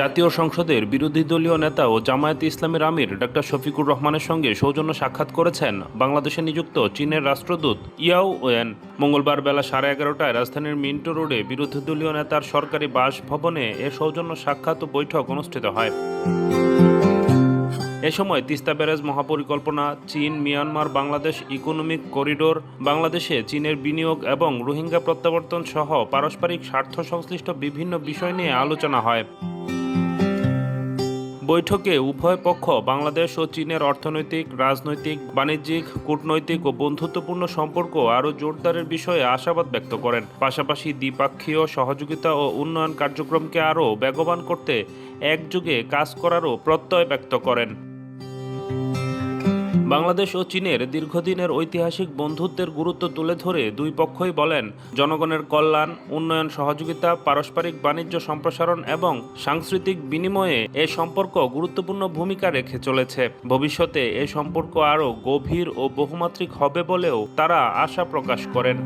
জাতীয় সংসদের বিরোধী দলীয় নেতা ও জামায়াতে ইসলামীর আমির ডক্টর শফিকুর রহমানের সঙ্গে সৌজন্য সাক্ষাৎ করেছেন বাংলাদেশে নিযুক্ত চীনের রাষ্ট্রদূত ইয়াও ওয়েন। মঙ্গলবার বেলা 11:30টায় রাজধানীর মিন্টো রোডে বিরোধী দলীয় নেতার সরকারি বাসভবনে এ সৌজন্য সাক্ষাৎ ও বৈঠক অনুষ্ঠিত হয়। এ সময় তিস্তা ব্যারেজ মহাপরিকল্পনা, চীন মিয়ানমার বাংলাদেশ ইকোনমিক করিডোর, বাংলাদেশে চীনের বিনিয়োগ এবং রোহিঙ্গা প্রত্যাবর্তন সহ পারস্পরিক স্বার্থ সংশ্লিষ্ট বিভিন্ন বিষয় নিয়ে আলোচনা হয়। বৈঠকে উভয় পক্ষ বাংলাদেশ ও চীনের অর্থনৈতিক, রাজনৈতিক, বাণিজ্যিক, কূটনৈতিক ও বন্ধুত্বপূর্ণ সম্পর্ক আরও জোরদারের বিষয়ে আশাবাদ ব্যক্ত করেন। পাশাপাশি দ্বিপাক্ষীয় সহযোগিতা ও উন্নয়ন কার্যক্রমকে আরও বেগবান করতে একযোগে কাজ করারও প্রত্যয় ব্যক্ত করেন। বাংলাদেশ ও চীনের দীর্ঘদিনের ঐতিহাসিক বন্ধুত্বের গুরুত্ব তুলে ধরে দুই পক্ষই বলেন, জনগণের কল্যাণ, উন্নয়ন সহযোগিতা, পারস্পরিক বাণিজ্য সম্প্রসারণ এবং সাংস্কৃতিক বিনিময়ে এ সম্পর্ক গুরুত্বপূর্ণ ভূমিকা রেখে চলেছে। ভবিষ্যতে এ সম্পর্ক আরও গভীর ও বহুমাত্রিক হবে বলেও তারা আশা প্রকাশ করেন।